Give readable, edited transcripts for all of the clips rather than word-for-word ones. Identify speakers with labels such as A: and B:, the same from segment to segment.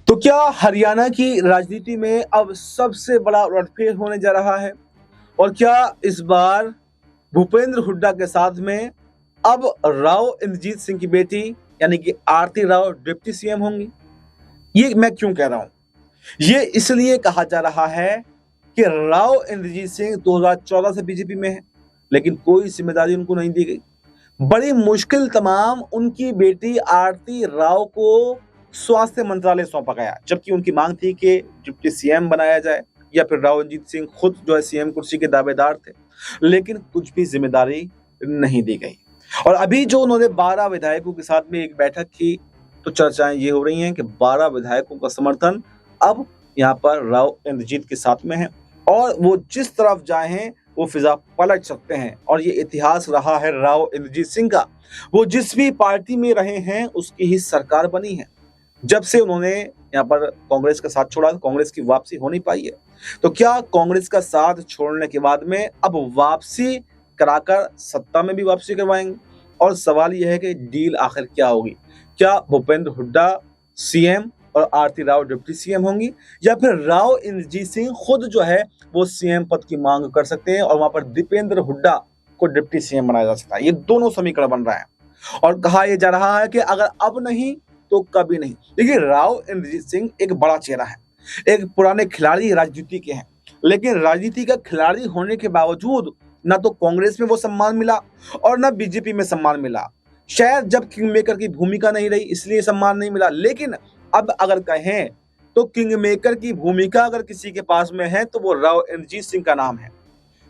A: तो क्या हरियाणा की राजनीति में अब सबसे बड़ा उलटफेर होने जा रहा है? और क्या इस बार भूपेंद्र हुड्डा के साथ में अब राव इंद्रजीत सिंह की बेटी यानी कि आरती राव डिप्टी सीएम होंगी? ये मैं क्यों कह रहा हूं? ये इसलिए कहा जा रहा है कि राव इंद्रजीत सिंह 2014 से बीजेपी में है, लेकिन कोई जिम्मेदारी उनको नहीं दी गई। बड़ी मुश्किल तमाम उनकी बेटी आरती राव को स्वास्थ्य मंत्रालय सौंपा गया, जबकि उनकी मांग थी कि डिप्टी सीएम बनाया जाए या फिर राव इंद्रजीत सिंह खुद जो है सीएम कुर्सी के दावेदार थे, लेकिन कुछ भी जिम्मेदारी नहीं दी गई। और अभी जो उन्होंने 12 विधायकों के साथ में एक बैठक की, तो चर्चाएं ये हो रही हैं कि 12 विधायकों का समर्थन अब यहाँ पर राव इंद्रजीत के साथ में है और वो जिस तरफ जाएं वो फिजा पलट सकते हैं। और ये इतिहास रहा है राव इंद्रजीत सिंह का, वो जिस भी पार्टी में रहे हैं उसकी ही सरकार बनी है। जब से उन्होंने यहाँ पर कांग्रेस का साथ छोड़ा, कांग्रेस की वापसी हो नहीं पाई है। तो क्या कांग्रेस का साथ छोड़ने के बाद में अब वापसी कराकर सत्ता में भी वापसी करवाएंगे? और सवाल यह है कि डील आखिर क्या होगी? क्या भूपेंद्र हुड्डा सीएम और आरती राव डिप्टी सीएम होंगी, या फिर राव इंद्रजीत सिंह खुद जो है वो सीएम पद की मांग कर सकते हैं और वहां पर दीपेंद्र हुड्डा को डिप्टी सीएम बनाया जा सकता है? ये दोनों समीकरण बन रहा है और कहा यह जा रहा है कि अगर अब नहीं तो कभी नहीं। देखिए, राव इंद्रजीत सिंह एक बड़ा चेहरा है, एक पुराने खिलाड़ी राजनीति के हैं, लेकिन राजनीति का खिलाड़ी होने के बावजूद ना तो कांग्रेस में वो सम्मान मिला और ना बीजेपी में सम्मान मिला। शायद जब किंग मेकर की भूमिका नहीं रही इसलिए सम्मान नहीं मिला, लेकिन अब अगर कहें तो किंग मेकर की भूमिका अगर किसी के पास में है तो वो राव इंद्रजीत सिंह का नाम है,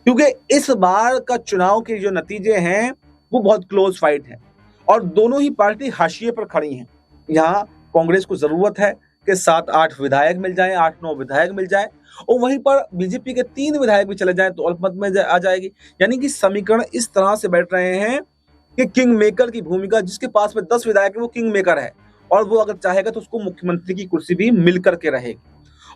A: क्योंकि इस बार का चुनाव के जो नतीजे हैं वो बहुत क्लोज फाइट है और दोनों ही पार्टी हाशिए पर खड़ी हैं। यहाँ कांग्रेस को जरूरत है कि 7-8 विधायक मिल जाएं, 8-9 विधायक मिल जाएं और वहीं पर बीजेपी के 3 विधायक भी चले जाएं तो अल्पमत में आ जाएगी। यानी कि समीकरण इस तरह से बैठ रहे हैं कि किंग मेकर की भूमिका, जिसके पास में 10 विधायक है वो किंग मेकर है और वो अगर चाहेगा तो उसको मुख्यमंत्री की कुर्सी भी मिल करके रहेगी।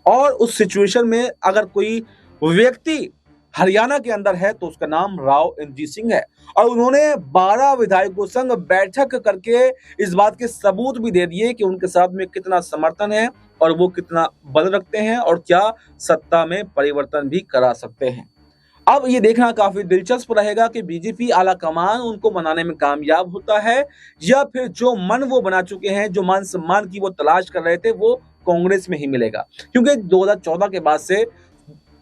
A: और उस सिचुएशन में अगर कोई व्यक्ति हरियाणा के अंदर है तो उसका नाम राव इंद्रजीत सिंह है और उन्होंने 12 विधायकों संग बैठक करके इस बात के सबूत भी दे दिए कि उनके साथ में कितना समर्थन है और वो कितना बल रखते हैं और क्या सत्ता में परिवर्तन भी करा सकते हैं। अब ये देखना काफी दिलचस्प रहेगा कि बीजेपी आला कमान उनको मनाने में कामयाब होता है या फिर जो मन वो बना चुके हैं, जो मान सम्मान की वो तलाश कर रहे थे, वो कांग्रेस में ही मिलेगा। क्योंकि 2014 के बाद से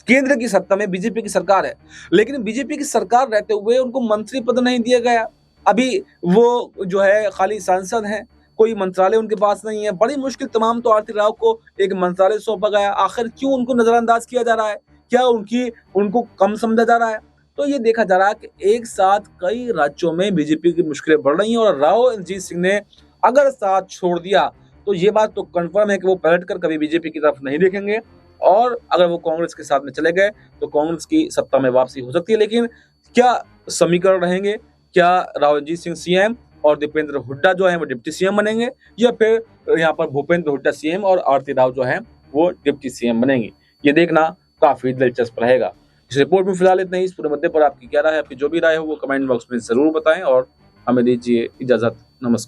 A: केंद्र की सत्ता में बीजेपी की सरकार है, लेकिन बीजेपी की सरकार रहते हुए उनको मंत्री पद नहीं दिया गया। अभी वो जो है खाली सांसद हैं, कोई मंत्रालय उनके पास नहीं है। बड़ी मुश्किल तमाम तो आरती राव को एक मंत्रालय सौंपा गया। आखिर क्यों उनको नजरअंदाज किया जा रहा है? क्या उनको कम समझा जा रहा है? तो ये देखा जा रहा है कि एक साथ कई राज्यों में बीजेपी की मुश्किलें बढ़ रही हैं और राव इंद्रजीत सिंह ने अगर साथ छोड़ दिया तो ये बात तो कन्फर्म है कि वो पलट कर कभी बीजेपी की तरफ नहीं देखेंगे और अगर वो कांग्रेस के साथ में चले गए तो कांग्रेस की सत्ता में वापसी हो सकती है। लेकिन क्या समीकरण रहेंगे? क्या राव इंद्रजीत सिंह सीएम और दीपेंद्र हुड्डा जो है वो डिप्टी सीएम बनेंगे, या फिर यहाँ पर भूपेंद्र हुड्डा सीएम और आरती राव जो है वो डिप्टी सीएम बनेंगे? ये देखना काफी दिलचस्प रहेगा। इस रिपोर्ट में फिलहाल इतना ही। इस पूरे मुद्दे पर आपकी क्या राय है? आपकी जो भी राय हो वो कमेंट बॉक्स में जरूर बताएं और हमें दीजिए इजाजत। नमस्कार।